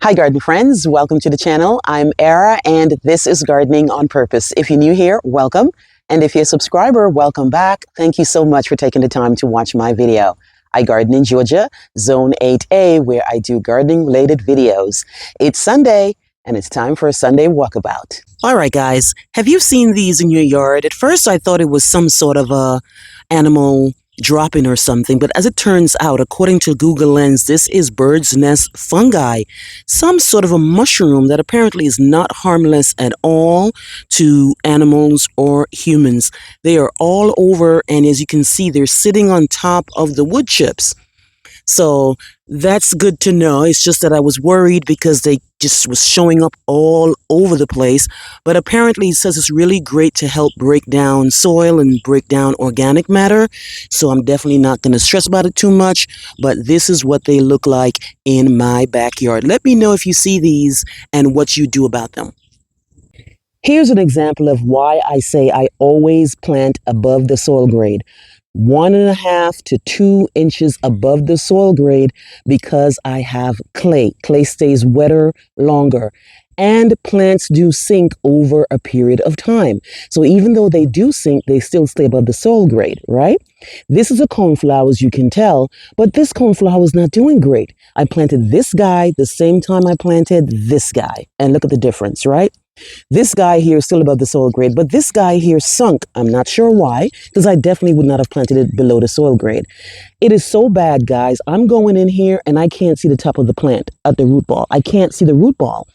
Hi garden friends, welcome to the channel. I'm Era and this is Gardening on Purpose. If you're new here, welcome. And if you're a subscriber, welcome back. Thank you so much for taking the time to watch my video. I garden in Georgia, Zone 8A, where I do gardening related videos. It's Sunday and it's time for a Sunday walkabout. All right, guys, have you seen these in your yard? At first, I thought it was some sort of a animal dropping or something, but as it turns out, according to Google Lens, this is bird's nest fungi, some sort of a mushroom that apparently is not harmless at all to animals or humans. They are all over, and as you can see, they're sitting on top of the wood chips. So that's good to know. It's just that I was worried because they just was showing up all over the place. But apparently it says it's really great to help break down soil and break down organic matter. So I'm definitely not going to stress about it too much. But this is what they look like in my backyard. Let me know if you see these and what you do about them. Here's an example of why I say I always plant above the soil grade. 1.5 to 2 inches above the soil grade because I have clay. Clay stays wetter longer. And plants do sink over a period of time. So even though they do sink, they still stay above the soil grade, right? This is a coneflower, as you can tell, but this coneflower is not doing great. I planted this guy the same time I planted this guy. And look at the difference, right? This guy here is still above the soil grade, but this guy here sunk. I'm not sure why, because I definitely would not have planted it below the soil grade. It is so bad, guys. I'm going in here and I can't see the top of the plant at the root ball. I can't see the root ball.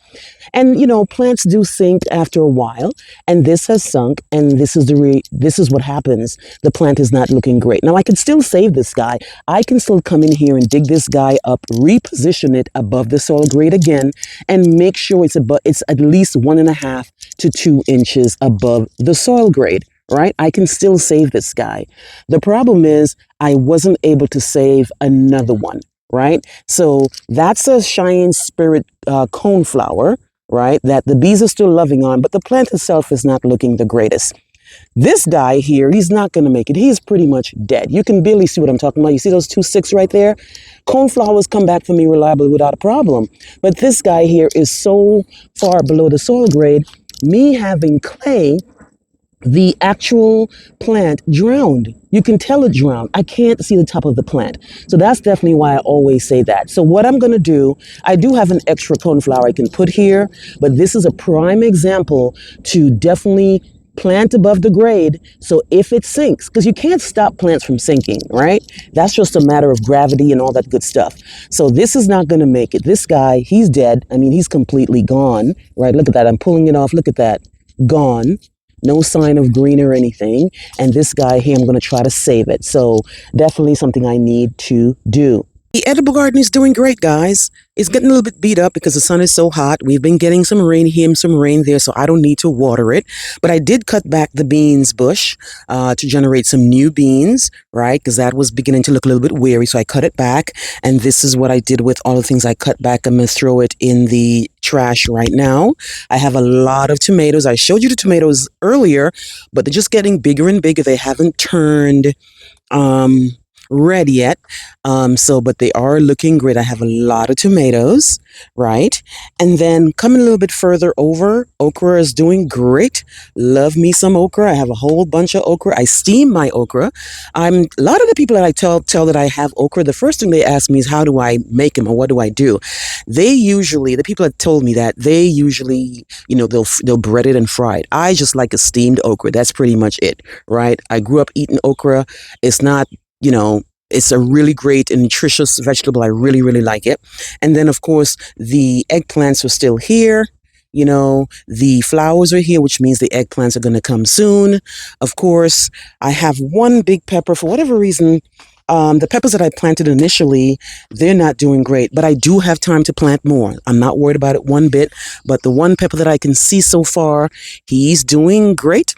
And, you know, plants do sink after a while, and this has sunk, and this is what happens. The plant is not looking great. Now, I can still save this guy. I can still come in here and dig this guy up, reposition it above the soil grade again, and make sure it's at least 1.5 to 2 inches above the soil grade. Right? I can still save this guy. The problem is I wasn't able to save another one. Right? So that's a Cheyenne Spirit coneflower, right? That the bees are still loving on, but the plant itself is not looking the greatest. This guy here, he's not going to make it. He's pretty much dead. You can barely see what I'm talking about. You see those 2 sticks right there? Coneflowers come back for me reliably without a problem. But this guy here is so far below the soil grade, me having clay, the actual plant drowned. You can tell it drowned. I can't see the top of the plant. So that's definitely why I always say that. So what I'm going to do, I do have an extra coneflower I can put here, but this is a prime example to definitely plant above the grade. So if it sinks, because you can't stop plants from sinking, right? That's just a matter of gravity and all that good stuff. So this is not going to make it. This guy, he's dead. I mean, he's completely gone, right? Look at that. I'm pulling it off. Look at that. Gone. No sign of green or anything. And this guy here, I'm going to try to save it. So definitely something I need to do. The edible garden is doing great, guys. It's getting a little bit beat up because the sun is so hot. We've been getting some rain here and some rain there, so I don't need to water it. But I did cut back the beans bush to generate some new beans, right? Because that was beginning to look a little bit weary, so I cut it back. And this is what I did with all the things I cut back. I'm going to throw it in the trash right now. I have a lot of tomatoes. I showed you the tomatoes earlier, but they're just getting bigger and bigger. They haven't turned red yet, but they are looking great. I have a lot of tomatoes, right? And then coming a little bit further over, okra is doing great. Love me some okra. I have a whole bunch of okra. I steam my okra. A lot of the people that I tell that I have okra, the first thing they ask me is how do I make them or what do I do? The people that told me that, they usually, you know, they'll bread it and fry it. I just like a steamed okra. That's pretty much it, right? I grew up eating okra. It's not, you know, it's a really great and nutritious vegetable. I really, really like it. And then, of course, the eggplants are still here. You know, the flowers are here, which means the eggplants are going to come soon. Of course, I have one big pepper. For whatever reason, the peppers that I planted initially, they're not doing great. But I do have time to plant more. I'm not worried about it one bit. But the one pepper that I can see so far, he's doing great.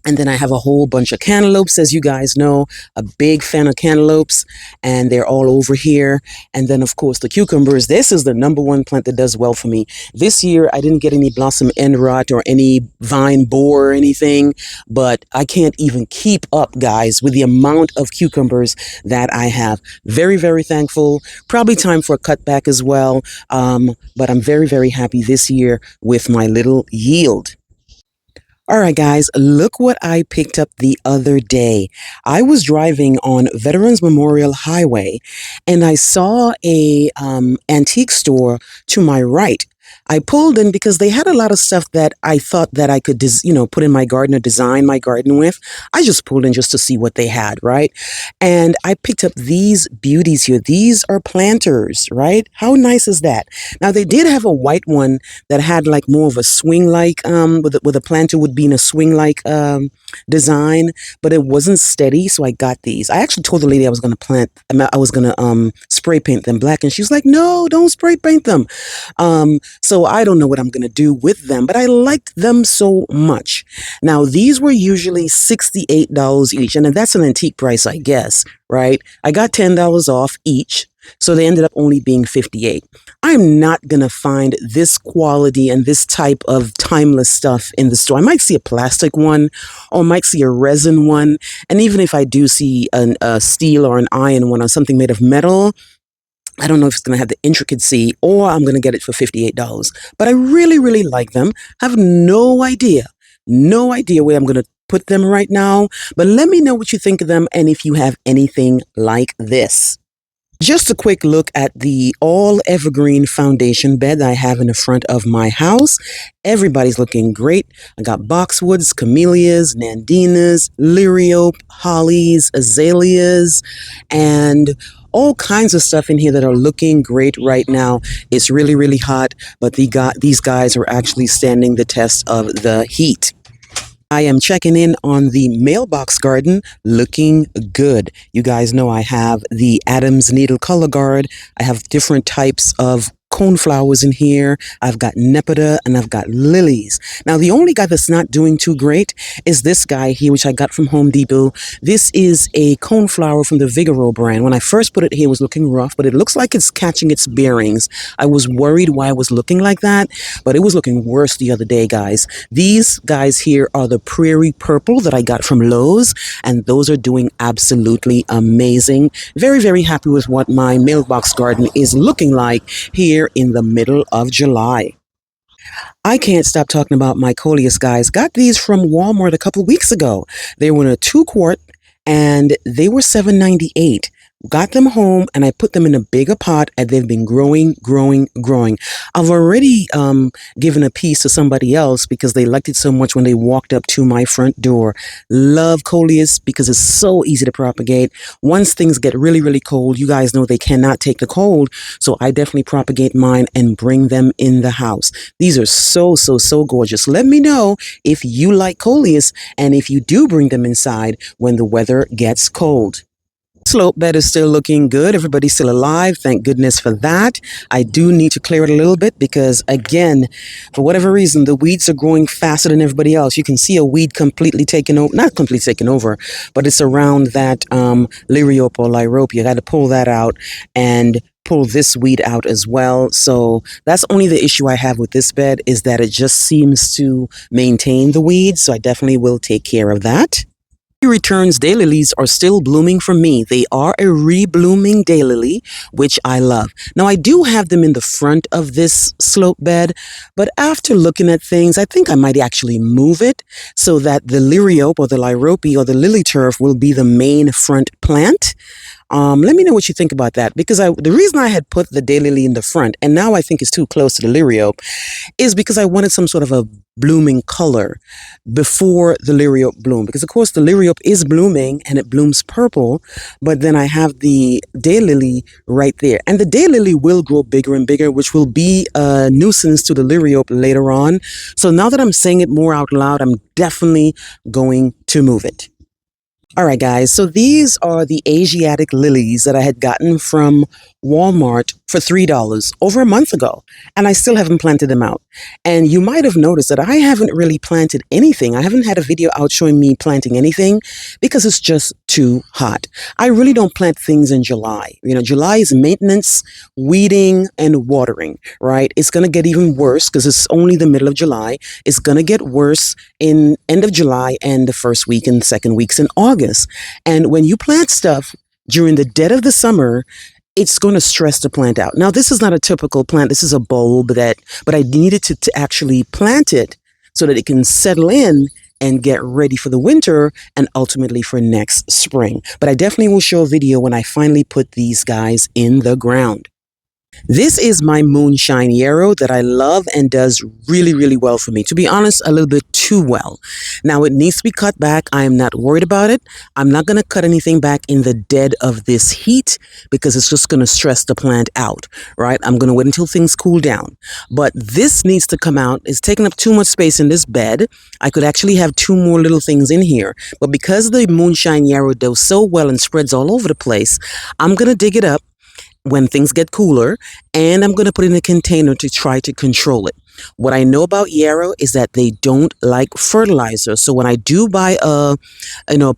And then I have a whole bunch of cantaloupes, as you guys know, a big fan of cantaloupes, and they're all over here. And then, of course, the cucumbers. This is the number one plant that does well for me. This year, I didn't get any blossom end rot or any vine borer or anything, but I can't even keep up, guys, with the amount of cucumbers that I have. Very, very thankful. Probably time for a cutback as well, but I'm very, very happy this year with my little yield. All right, guys, look what I picked up the other day. I was driving on Veterans Memorial Highway and I saw a antique store to my right. I pulled in because they had a lot of stuff that I thought that I could, put in my garden or design my garden with. I just pulled in just to see what they had, right? And I picked up these beauties here. These are planters, right? How nice is that? Now, they did have a white one that had like more of a swing like with a planter would be in a swing like design, but it wasn't steady, so I got these. I actually told the lady I was gonna spray paint them black, and she was like, no, don't spray paint them. So I don't know what I'm gonna do with them, but I liked them so much. Now, these were usually $68 each, and that's an antique price, I guess, right? I got $10 off each, so they ended up only being 58. I'm not going to find this quality and this type of timeless stuff in the store. I might see a plastic one or might see a resin one. And even if I do see a steel or an iron one or something made of metal, I don't know if it's going to have the intricacy or I'm going to get it for $58. But I really, really like them. Have no idea where I'm going to put them right now. But let me know what you think of them and if you have anything like this. Just a quick look at the all evergreen foundation bed that I have in the front of my house. Everybody's looking great. I got boxwoods, camellias, nandinas, liriope, hollies, azaleas, and all kinds of stuff in here that are looking great right now. It's really, really hot, but these guys are actually standing the test of the heat. I am checking in on the Mailbox garden, looking good. You guys know I have the Adam's Needle Color Guard. I have different types of coneflowers in here. I've got nepeta and I've got lilies. Now, the only guy that's not doing too great is this guy here, which I got from Home Depot. This is a coneflower from the Vigoro brand. When I first put it here, it was looking rough, but it looks like it's catching its bearings. I was worried why it was looking like that, but it was looking worse the other day, guys. These guys here are the Prairie Purple that I got from Lowe's, and those are doing absolutely amazing. Very, very happy with what my Mailbox garden is looking like here in the middle of July. I can't stop talking about my Coleus, guys. Got these from Walmart a couple weeks ago. They were in a 2-quart and they were $7.98. Got them home and I put them in a bigger pot and they've been growing. I've already given a piece to somebody else because they liked it so much when they walked up to my front door. Love Coleus because it's so easy to propagate. Once things get really, really cold, you guys know they cannot take the cold. So I definitely propagate mine and bring them in the house. These are so, so, so gorgeous. Let me know if you like Coleus and if you do bring them inside when the weather gets cold. Slope bed is still looking good. Everybody's still alive. Thank goodness for that. I do need to clear it a little bit because, again, for whatever reason, the weeds are growing faster than everybody else. You can see a weed completely taken over, not completely taken over, but it's around that liriope or lyrope. You got to pull that out and pull this weed out as well. So that's only the issue I have with this bed is that it just seems to maintain the weeds. So I definitely will take care of that. Returns daylilies are still blooming for me. They are a reblooming daylily, which I love. Now, I do have them in the front of this slope bed, but after looking at things, I think I might actually move it so that the liriope or the lyrope or the lily turf will be the main front plant. Let me know what you think about that because the reason I had put the daylily in the front and now I think it's too close to the liriope is because I wanted some sort of a blooming color before the liriope bloom because of course the liriope is blooming and it blooms purple, but then I have the daylily right there and the daylily will grow bigger and bigger, which will be a nuisance to the liriope later on. So now that I'm saying it more out loud, I'm definitely going to move it. All right, guys, so these are the Asiatic lilies that I had gotten from Walmart for $3 over a month ago, and I still haven't planted them out. And you might have noticed that I haven't really planted anything. I haven't had a video out showing me planting anything because it's just too hot. I really don't plant things in July. You know, July is maintenance, weeding, and watering, right? It's going to get even worse because it's only the middle of July. It's going to get worse in end of July and the first week and second weeks in August. And when you plant stuff during the dead of the summer, it's going to stress the plant out. Now, this is not a typical plant. This is a bulb but I needed to actually plant it so that it can settle in and get ready for the winter and ultimately for next spring. But I definitely will show a video when I finally put these guys in the ground. This is my Moonshine yarrow that I love and does really, really well for me. To be honest, a little bit too well. Now, it needs to be cut back. I am not worried about it. I'm not going to cut anything back in the dead of this heat because it's just going to stress the plant out, right? I'm going to wait until things cool down. But this needs to come out. It's taking up too much space in this bed. I could actually have two more little things in here. But because the Moonshine yarrow does so well and spreads all over the place, I'm going to dig it up when things get cooler, and I'm going to put it in a container to try to control it. What I know about yarrow is that they don't like fertilizer. So when I do buy a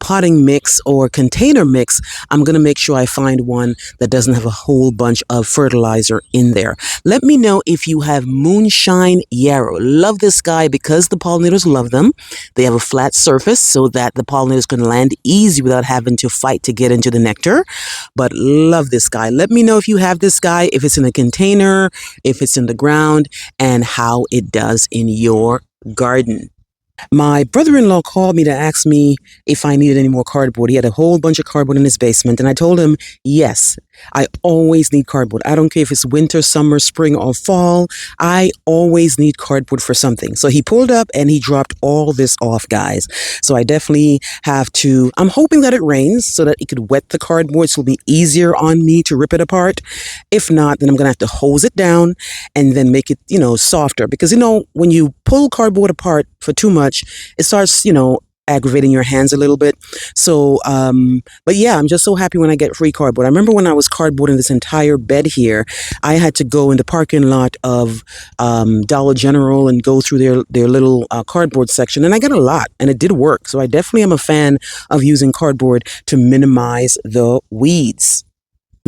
potting mix or container mix, I'm going to make sure I find one that doesn't have a whole bunch of fertilizer in there. Let me know if you have Moonshine yarrow. Love this guy because the pollinators love them. They have a flat surface so that the pollinators can land easy without having to fight to get into the nectar. But love this guy. Let me know if you have this guy, if it's in a container, if it's in the ground, and how it does in your garden. My brother-in-law called me to ask me if I needed any more cardboard. He had a whole bunch of cardboard in his basement, and I told him, yes, I always need cardboard. I don't care if it's winter, summer, spring, or fall. I always need cardboard for something. So he pulled up and he dropped all this off, guys. So I definitely have to, I'm hoping that it rains so that it could wet the cardboard so it'll be easier on me to rip it apart. If not, then I'm going to have to hose it down and then make it, softer. Because, when you pull cardboard apart for too much, it starts, aggravating your hands a little bit. So, but yeah, I'm just so happy when I get free cardboard. I remember when I was cardboarding this entire bed here, I had to go in the parking lot of Dollar General and go through their little cardboard section, and I got a lot, and it did work. So I definitely am a fan of using cardboard to minimize the weeds.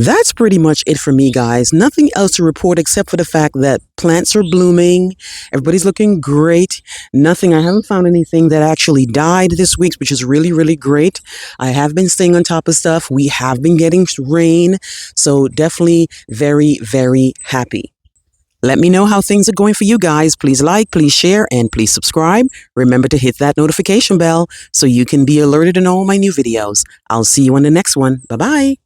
That's pretty much it for me, guys. Nothing else to report except for the fact that plants are blooming. Everybody's looking great. I haven't found anything that actually died this week, which is really, really great. I have been staying on top of stuff. We have been getting rain. So definitely very, very happy. Let me know how things are going for you guys. Please like, please share, and please subscribe. Remember to hit that notification bell so you can be alerted in all my new videos. I'll see you on the next one. Bye-bye.